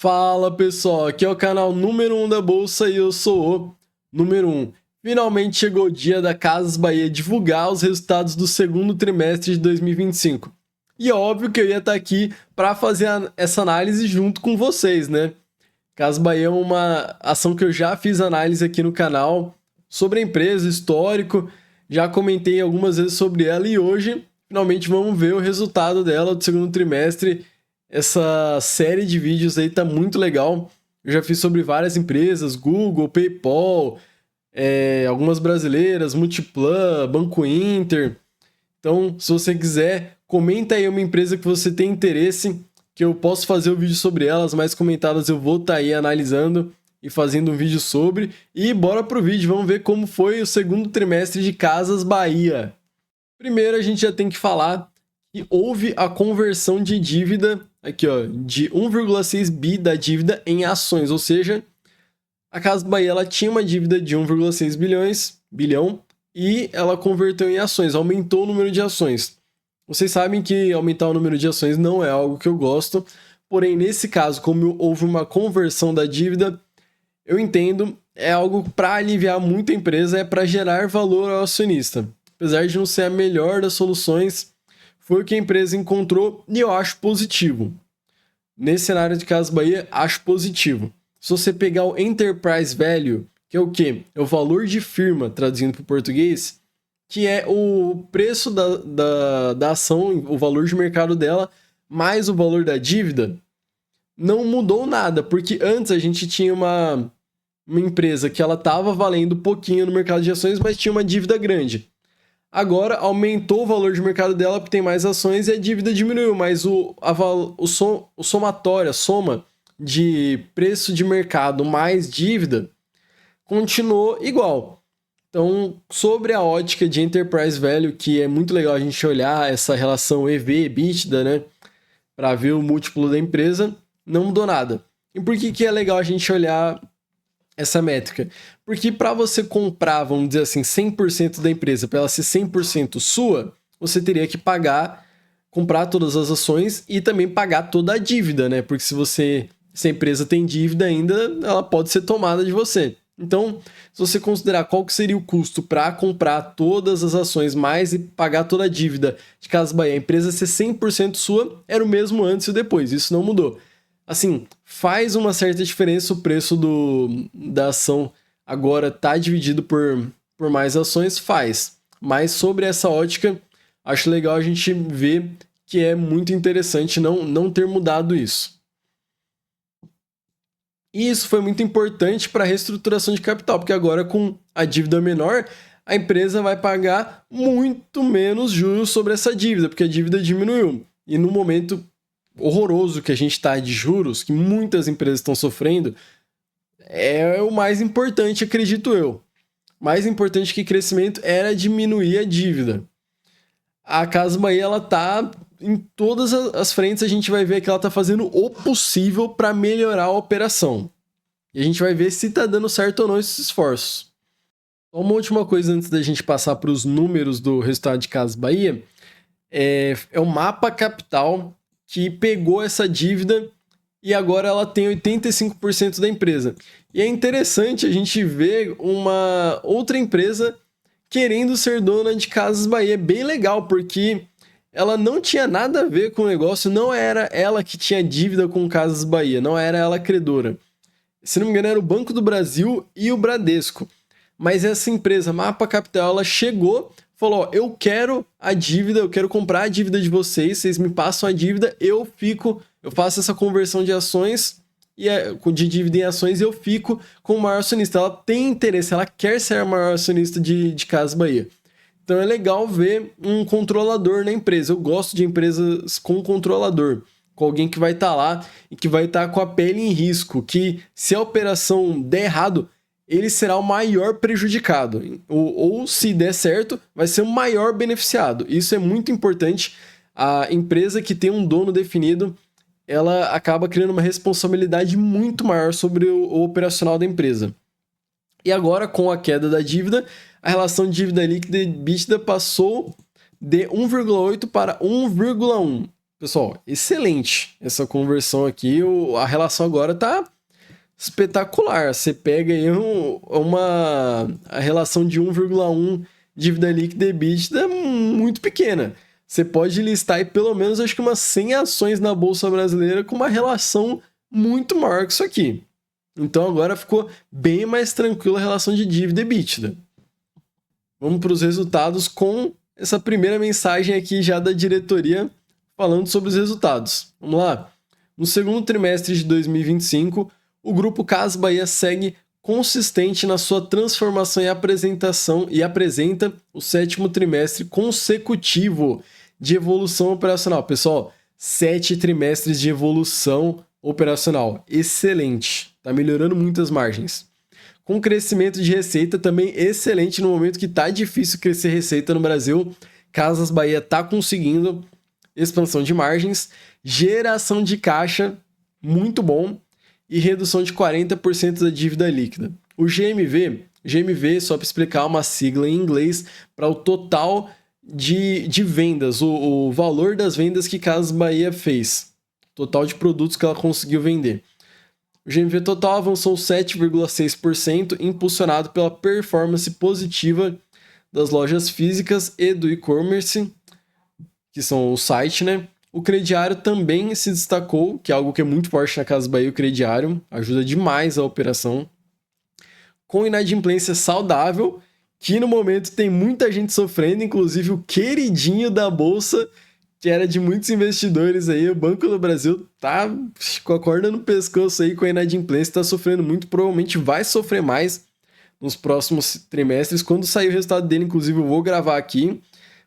Fala pessoal, aqui é o canal número 1 da Bolsa e eu sou o número 1. Finalmente chegou o dia da Casas Bahia divulgar os resultados do segundo trimestre de 2025. E é óbvio que eu ia estar aqui para fazer essa análise junto com vocês, né? Casas Bahia é uma ação que eu já fiz análise aqui no canal sobre a empresa, histórico, já comentei algumas vezes sobre ela e hoje finalmente vamos ver o resultado dela do segundo trimestre. Essa série de vídeos aí tá muito legal. Eu já fiz sobre várias empresas, Google, PayPal, algumas brasileiras, Multiplan, Banco Inter. Então, se você quiser, comenta aí uma empresa que você tem interesse, que eu posso fazer um vídeo sobre elas, mais comentadas eu vou estar aí analisando e fazendo um vídeo sobre. E bora pro vídeo, vamos ver como foi o segundo trimestre de Casas Bahia. Primeiro a gente já tem que falar que houve a conversão de dívida, aqui ó, de 1,6 bi da dívida em ações, ou seja, a Casas Bahia ela tinha uma dívida de 1,6 bilhão e ela converteu em ações, aumentou o número de ações. Vocês sabem que aumentar o número de ações não é algo que eu gosto, porém nesse caso, como houve uma conversão da dívida, eu entendo, é algo para aliviar muito a empresa, é para gerar valor ao acionista. Apesar de não ser a melhor das soluções, foi o que a empresa encontrou e eu acho positivo. Nesse cenário de Casas Bahia, acho positivo. Se você pegar o Enterprise Value, que é o quê? É o valor de firma, traduzindo para o português, que é o preço da ação, o valor de mercado dela, mais o valor da dívida, não mudou nada, porque antes a gente tinha uma empresa que ela estava valendo pouquinho no mercado de ações, mas tinha uma dívida grande. Agora aumentou o valor de mercado dela porque tem mais ações e a dívida diminuiu, mas o somatório, a soma de preço de mercado mais dívida continuou igual. Então, sobre a ótica de Enterprise Value, que é muito legal a gente olhar essa relação EV/EBITDA, né, para ver o múltiplo da empresa, não mudou nada. E por que é legal a gente olhar essa métrica? Porque para você comprar, vamos dizer assim, 100% da empresa, para ela ser 100% sua, você teria que comprar todas as ações e também pagar toda a dívida, né? Porque se a empresa tem dívida ainda, ela pode ser tomada de você. Então, se você considerar qual que seria o custo para comprar todas as ações mais e pagar toda a dívida de Casas Bahia, a empresa ser 100% sua, era o mesmo antes e depois, isso não mudou. Assim, faz uma certa diferença o preço da ação agora tá dividido por mais ações? Faz. Mas sobre essa ótica, acho legal a gente ver que é muito interessante não ter mudado isso. E isso foi muito importante para a reestruturação de capital, porque agora com a dívida menor, a empresa vai pagar muito menos juros sobre essa dívida, porque a dívida diminuiu. E no momento horroroso que a gente está de juros, que muitas empresas estão sofrendo, é o mais importante, acredito eu. Mais importante que crescimento era diminuir a dívida. A Casas Bahia, ela tá em todas as frentes, a gente vai ver que ela tá fazendo o possível para melhorar a operação. E a gente vai ver se tá dando certo ou não esses esforços. Uma última coisa antes da gente passar para os números do resultado de Casas Bahia, é o mapa capital que pegou essa dívida e agora ela tem 85% da empresa. E é interessante a gente ver uma outra empresa querendo ser dona de Casas Bahia. É bem legal, porque ela não tinha nada a ver com o negócio, não era ela que tinha dívida com Casas Bahia, não era ela credora. Se não me engano, era o Banco do Brasil e o Bradesco. Mas essa empresa, Mapa Capital, ela chegou, falou, ó, eu quero a dívida, eu quero comprar a dívida de vocês me passam a dívida, eu faço essa conversão de ações, de dívida em ações, e eu fico com o maior acionista. Ela tem interesse, ela quer ser a maior acionista de Casas Bahia. Então é legal ver um controlador na empresa. Eu gosto de empresas com controlador, com alguém que vai estar lá e que vai estar com a pele em risco, que se a operação der errado, ele será o maior prejudicado. Ou se der certo, vai ser o maior beneficiado. Isso é muito importante. A empresa que tem um dono definido, ela acaba criando uma responsabilidade muito maior sobre o operacional da empresa. E agora, com a queda da dívida, a relação dívida líquida e EBITDA passou de 1,8 para 1,1. Pessoal, excelente essa conversão aqui. A relação agora tá espetacular. Você pega aí a relação de 1,1 dívida líquida e EBITDA muito pequena. Você pode listar aí pelo menos acho que umas 100 ações na Bolsa Brasileira com uma relação muito maior que isso aqui. Então agora ficou bem mais tranquila a relação de dívida e EBITDA. Vamos para os resultados com essa primeira mensagem aqui já da diretoria falando sobre os resultados. Vamos lá? No segundo trimestre de 2025, o Grupo Casas Bahia segue consistente na sua transformação e apresentação e apresenta o sétimo trimestre consecutivo de evolução operacional. Pessoal, 7 trimestres de evolução operacional. Excelente. Está melhorando muito as margens. Com crescimento de receita também excelente no momento que está difícil crescer receita no Brasil. Casas Bahia está conseguindo expansão de margens, geração de caixa, muito bom, e redução de 40% da dívida líquida. O GMV, só para explicar, uma sigla em inglês para o total de vendas, o valor das vendas que Casas Bahia fez, total de produtos que ela conseguiu vender. O GMV total avançou 7,6%, impulsionado pela performance positiva das lojas físicas e do e-commerce, que são o site, né? O crediário também se destacou, que é algo que é muito forte na Casas Bahia, o crediário, ajuda demais a operação. Com inadimplência saudável, que no momento tem muita gente sofrendo, inclusive o queridinho da Bolsa, que era de muitos investidores aí, o Banco do Brasil tá com a corda no pescoço aí com a inadimplência, tá sofrendo muito, provavelmente vai sofrer mais nos próximos trimestres. Quando sair o resultado dele, inclusive, eu vou gravar aqui.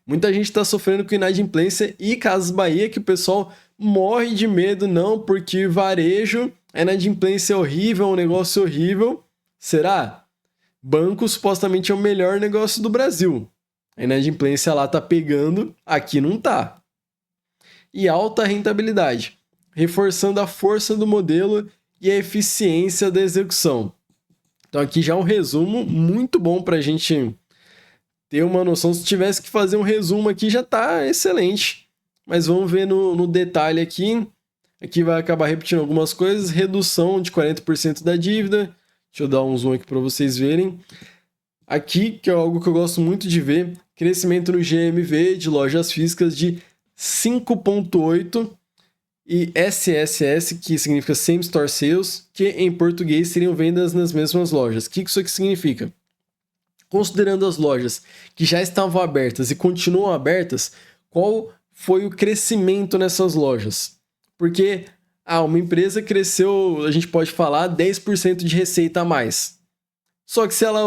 Muita gente está sofrendo com inadimplência e Casas Bahia, que o pessoal morre de medo, não, porque varejo, a inadimplência é horrível, é um negócio horrível. Será? Banco supostamente é o melhor negócio do Brasil. A inadimplência lá tá pegando, aqui não tá. E alta rentabilidade, reforçando a força do modelo e a eficiência da execução. Então aqui já um resumo muito bom para a gente ter uma noção. Se tivesse que fazer um resumo aqui já tá excelente, mas vamos ver no detalhe aqui. Aqui vai acabar repetindo algumas coisas. Redução de 40% da dívida. Deixa eu dar um zoom aqui para vocês verem. Aqui, que é algo que eu gosto muito de ver, crescimento no GMV de lojas físicas de 5,8% e SSS, que significa Same Store Sales, que em português seriam vendas nas mesmas lojas. O que isso aqui significa? Considerando as lojas que já estavam abertas e continuam abertas, qual foi o crescimento nessas lojas? Porque uma empresa cresceu, a gente pode falar, 10% de receita a mais. Só que se ela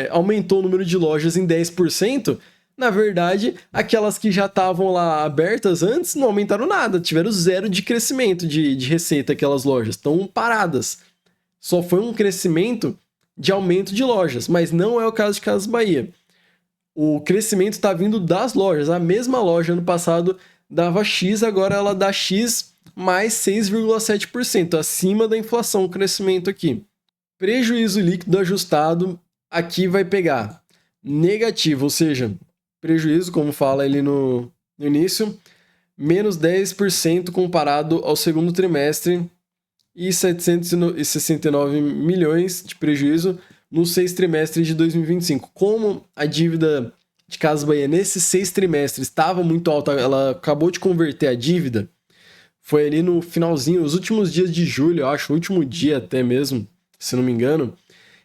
aumentou o número de lojas em 10%, na verdade, aquelas que já estavam lá abertas antes não aumentaram nada, tiveram 0 de crescimento de receita aquelas lojas, estão paradas. Só foi um crescimento de aumento de lojas, mas não é o caso de Casas Bahia. O crescimento está vindo das lojas. A mesma loja ano passado dava X, agora ela dá X mais 6,7%, acima da inflação o crescimento aqui. Prejuízo líquido ajustado, aqui vai pegar negativo, ou seja, prejuízo, como fala ali no início, menos 10% comparado ao segundo trimestre e 769 milhões de prejuízo nos 6 trimestres de 2025. Como a dívida de Casas Bahia nesses 6 trimestres estava muito alta, ela acabou de converter a dívida, foi ali no finalzinho, os últimos dias de julho, eu acho, o último dia até mesmo, se não me engano,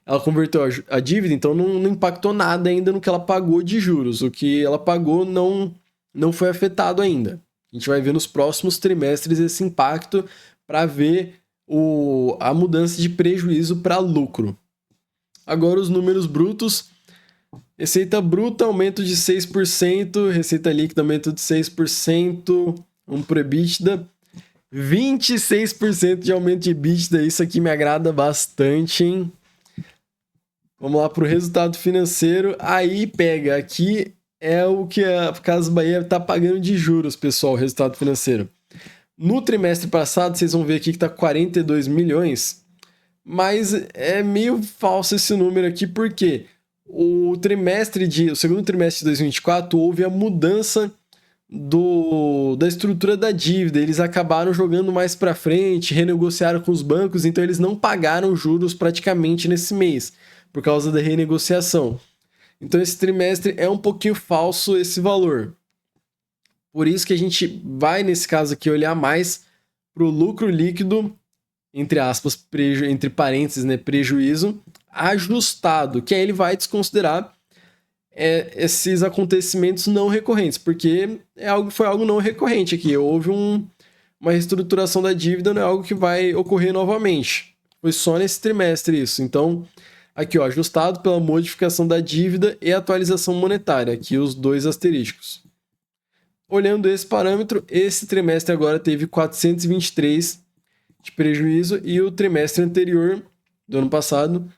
ela converteu a dívida, então não impactou nada ainda no que ela pagou de juros. O que ela pagou não foi afetado ainda. A gente vai ver nos próximos trimestres esse impacto para ver a mudança de prejuízo para lucro. Agora os números brutos. Receita bruta, aumento de 6%. Receita líquida, aumento de 6%. Pro EBITDA. 26% de aumento de EBITDA. Isso aqui me agrada bastante, hein? Vamos lá para o resultado financeiro. Aí pega, aqui é o que a Casas Bahia está pagando de juros, pessoal, o resultado financeiro. No trimestre passado, vocês vão ver aqui que está 42 milhões, mas é meio falso esse número aqui, porque o segundo trimestre de 2024 houve a mudança da estrutura da dívida. Eles acabaram jogando mais para frente, renegociaram com os bancos, então eles não pagaram juros praticamente nesse mês, por causa da renegociação. Então esse trimestre é um pouquinho falso esse valor. Por isso que a gente vai, nesse caso aqui, olhar mais para o lucro líquido, entre aspas, entre parênteses, né, prejuízo, ajustado, que aí ele vai desconsiderar esses acontecimentos não recorrentes, porque foi algo não recorrente aqui. Houve uma reestruturação da dívida, não é algo que vai ocorrer novamente. Foi só nesse trimestre isso. Então, aqui, ó, ajustado pela modificação da dívida e atualização monetária. Aqui os dois asterísticos. Olhando esse parâmetro, esse trimestre agora teve 423 de prejuízo e o trimestre anterior, do ano passado,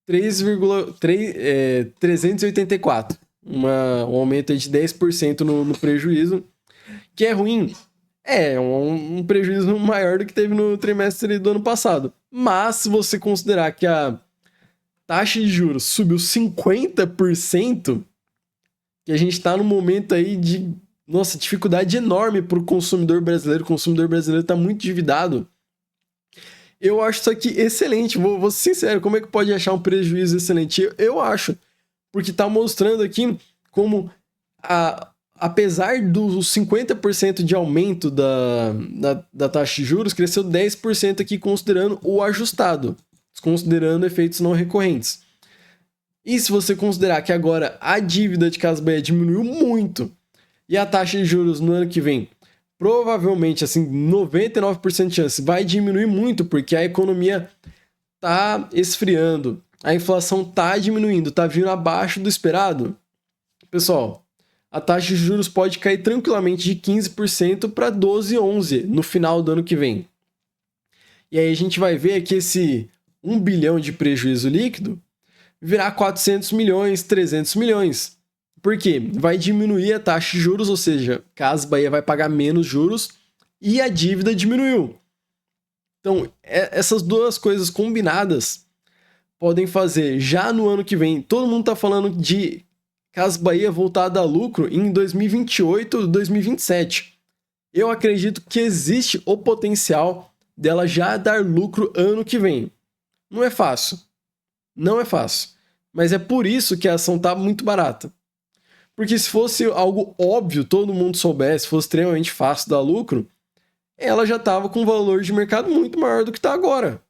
384. Um aumento de 10% no prejuízo, que é ruim. É um prejuízo maior do que teve no trimestre do ano passado. Mas se você considerar que a taxa de juros subiu 50%, que a gente está num momento aí de, nossa, dificuldade enorme para o consumidor brasileiro. O consumidor brasileiro está muito endividado. Eu acho isso aqui excelente. Vou ser sincero, como é que pode achar um prejuízo excelente? Eu acho, porque está mostrando aqui como, apesar dos 50% de aumento da taxa de juros, cresceu 10% aqui considerando o ajustado, desconsiderando efeitos não recorrentes. E se você considerar que agora a dívida de Casas Bahia diminuiu muito e a taxa de juros no ano que vem, provavelmente, assim, 99% de chance, vai diminuir muito, porque a economia tá esfriando, a inflação tá diminuindo, tá vindo abaixo do esperado. Pessoal, a taxa de juros pode cair tranquilamente de 15% para 12, 11% no final do ano que vem. E aí a gente vai ver que esse 1 bilhão de prejuízo líquido virar 400 milhões, 300 milhões. Por quê? Vai diminuir a taxa de juros, ou seja, Casas Bahia vai pagar menos juros e a dívida diminuiu. Então, essas duas coisas combinadas podem fazer já no ano que vem. Todo mundo está falando de Casas Bahia voltada a lucro em 2028, 2027. Eu acredito que existe o potencial dela já dar lucro ano que vem. Não é fácil. Não é fácil. Mas é por isso que a ação está muito barata. Porque se fosse algo óbvio, todo mundo soubesse, fosse extremamente fácil dar lucro, ela já estava com um valor de mercado muito maior do que está agora.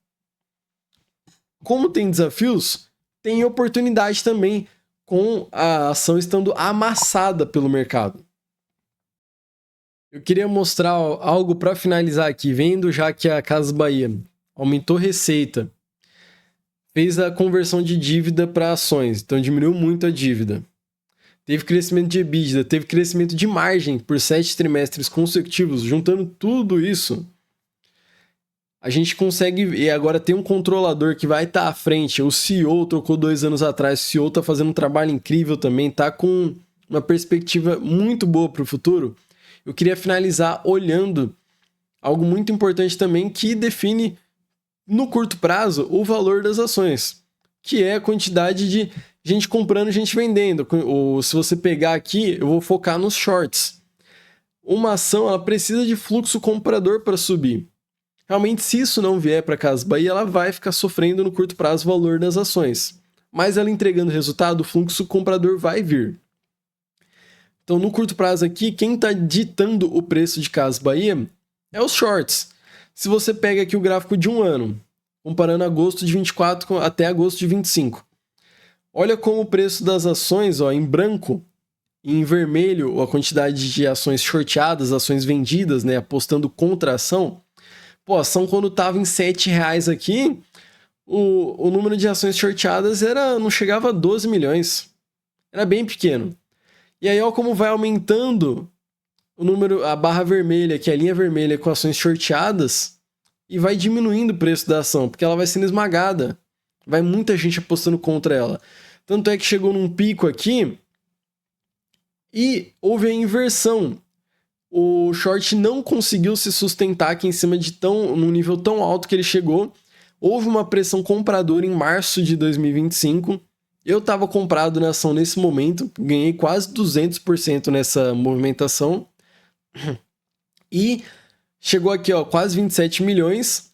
Como tem desafios, tem oportunidade também com a ação estando amassada pelo mercado. Eu queria mostrar algo para finalizar aqui, vendo já que a Casas Bahia aumentou receita, fez a conversão de dívida para ações, então diminuiu muito a dívida. Teve crescimento de EBITDA, teve crescimento de margem por 7 trimestres consecutivos. Juntando tudo isso, a gente consegue... E agora tem um controlador que vai estar à frente. O CEO trocou 2 anos atrás. O CEO está fazendo um trabalho incrível também. Está com uma perspectiva muito boa para o futuro. Eu queria finalizar olhando algo muito importante também que define, no curto prazo, o valor das ações, que é a quantidade de gente comprando, gente vendendo. Ou se você pegar aqui, eu vou focar nos shorts. Uma ação, ela precisa de fluxo comprador para subir. Realmente, se isso não vier para Casas Bahia, ela vai ficar sofrendo no curto prazo o valor das ações. Mas ela entregando resultado, o fluxo comprador vai vir. Então, no curto prazo aqui, quem está ditando o preço de Casas Bahia é os shorts. Se você pega aqui o gráfico de um ano, comparando agosto de 24 até agosto de 25, olha como o preço das ações, ó, em branco, e em vermelho, a quantidade de ações shorteadas, ações vendidas, né, apostando contra a ação. Pô, a ação quando estava em R$7 aqui, o número de ações shorteadas não chegava a 12 milhões. Era bem pequeno. E aí, ó, como vai aumentando o número, a barra vermelha, que é a linha vermelha com ações shorteadas, e vai diminuindo o preço da ação, porque ela vai sendo esmagada. Vai muita gente apostando contra ela. Tanto é que chegou num pico aqui e houve a inversão. O short não conseguiu se sustentar aqui em cima num nível tão alto que ele chegou. Houve uma pressão compradora em março de 2025. Eu estava comprado na ação nesse momento, ganhei quase 200% nessa movimentação. E chegou aqui, ó, quase 27 milhões.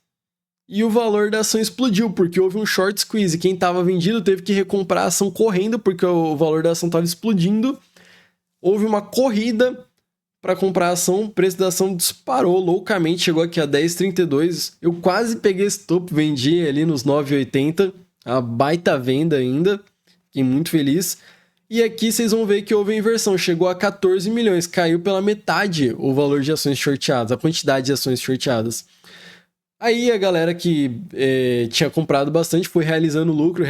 E o valor da ação explodiu, porque houve um short squeeze. Quem estava vendido teve que recomprar a ação correndo, porque o valor da ação estava explodindo. Houve uma corrida para comprar a ação, o preço da ação disparou loucamente, chegou aqui a 10,32. Eu quase peguei esse topo, vendi ali nos 9,80. A baita venda ainda, fiquei muito feliz. E aqui vocês vão ver que houve a inversão, chegou a 14 milhões, caiu pela metade o valor de ações shorteadas, a quantidade de ações shorteadas. Aí a galera que tinha comprado bastante foi realizando lucro,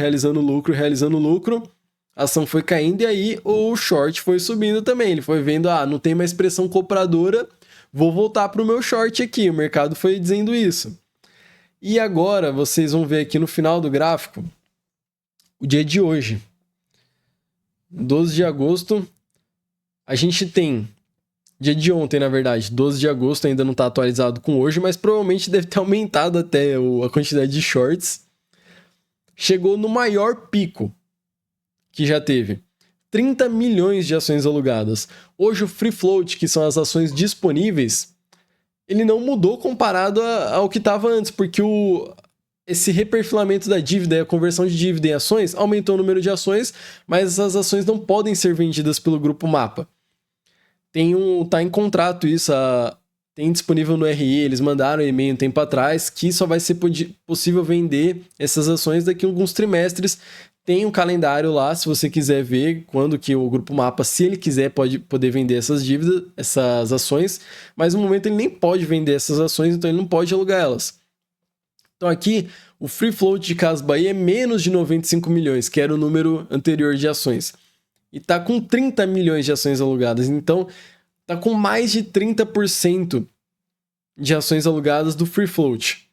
a ação foi caindo e aí o short foi subindo também. Ele foi vendo, não tem mais pressão compradora, vou voltar para o meu short aqui. O mercado foi dizendo isso. E agora vocês vão ver aqui no final do gráfico o dia de hoje. 12 de agosto, a gente tem... Dia de ontem, na verdade, 12 de agosto, ainda não está atualizado com hoje, mas provavelmente deve ter aumentado até a quantidade de shorts. Chegou no maior pico que já teve. 30 milhões de ações alugadas. Hoje o free float, que são as ações disponíveis, ele não mudou comparado ao que estava antes, porque esse reperfilamento da dívida e a conversão de dívida em ações aumentou o número de ações, mas essas ações não podem ser vendidas pelo Grupo Mapa. Tá em contrato isso, tem disponível no RI, eles mandaram um e-mail um tempo atrás que só vai ser possível vender essas ações daqui a alguns trimestres. Tem um calendário lá, se você quiser ver quando que o Grupo Mapa, se ele quiser, pode poder vender essas ações, mas no momento ele nem pode vender essas ações, então ele não pode alugar elas. Então aqui, o free float de Casas Bahia é menos de 95 milhões, que era o número anterior de ações. E tá com 30 milhões de ações alugadas, então tá com mais de 30% de ações alugadas do free float.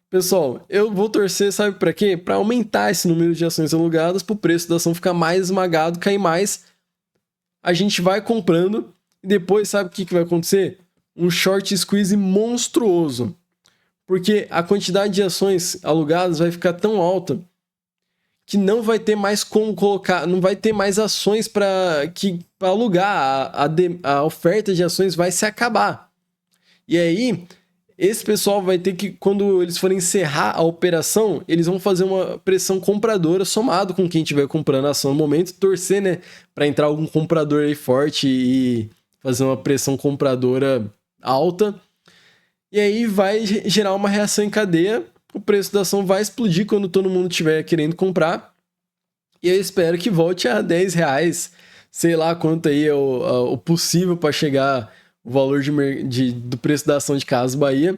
Pessoal, eu vou torcer, sabe para quê? Para aumentar esse número de ações alugadas, para o preço da ação ficar mais esmagado, cair mais. A gente vai comprando e depois sabe o que vai acontecer? Um short squeeze monstruoso. Porque a quantidade de ações alugadas vai ficar tão alta que não vai ter mais como colocar, não vai ter mais ações para alugar, a oferta de ações vai se acabar. E aí, esse pessoal vai ter que, quando eles forem encerrar a operação, eles vão fazer uma pressão compradora somado com quem estiver comprando a ação no momento, torcer, né, para entrar algum comprador aí forte e fazer uma pressão compradora alta. E aí vai gerar uma reação em cadeia, o preço da ação vai explodir quando todo mundo estiver querendo comprar. E eu espero que volte a R$10, sei lá quanto aí é o possível para chegar o valor do preço da ação de Casas Bahia.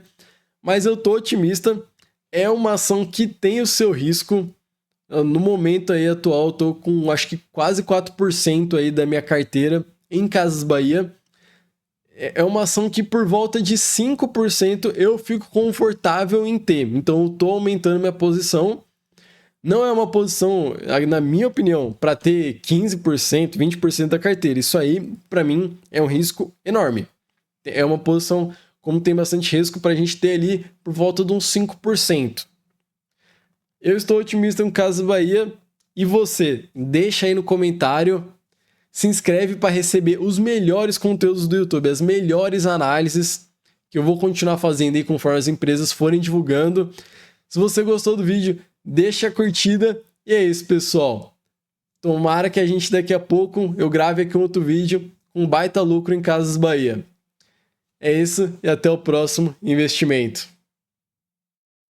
Mas eu tô otimista, é uma ação que tem o seu risco. No momento aí atual, eu tô com acho que quase 4% aí da minha carteira em Casas Bahia. É uma ação que por volta de 5% eu fico confortável em ter. Então eu tô aumentando minha posição. Não é uma posição, na minha opinião, para ter 15%, 20% da carteira. Isso aí, para mim, é um risco enorme. É uma posição, como tem bastante risco, para a gente ter ali por volta de uns 5%. Eu estou otimista com Casas Bahia. E você? Deixa aí no comentário. Se inscreve para receber os melhores conteúdos do YouTube, as melhores análises que eu vou continuar fazendo aí conforme as empresas forem divulgando. Se você gostou do vídeo, deixa a curtida. E é isso, pessoal. Tomara que a gente daqui a pouco eu grave aqui um outro vídeo com baita lucro em Casas Bahia. É isso e até o próximo investimento.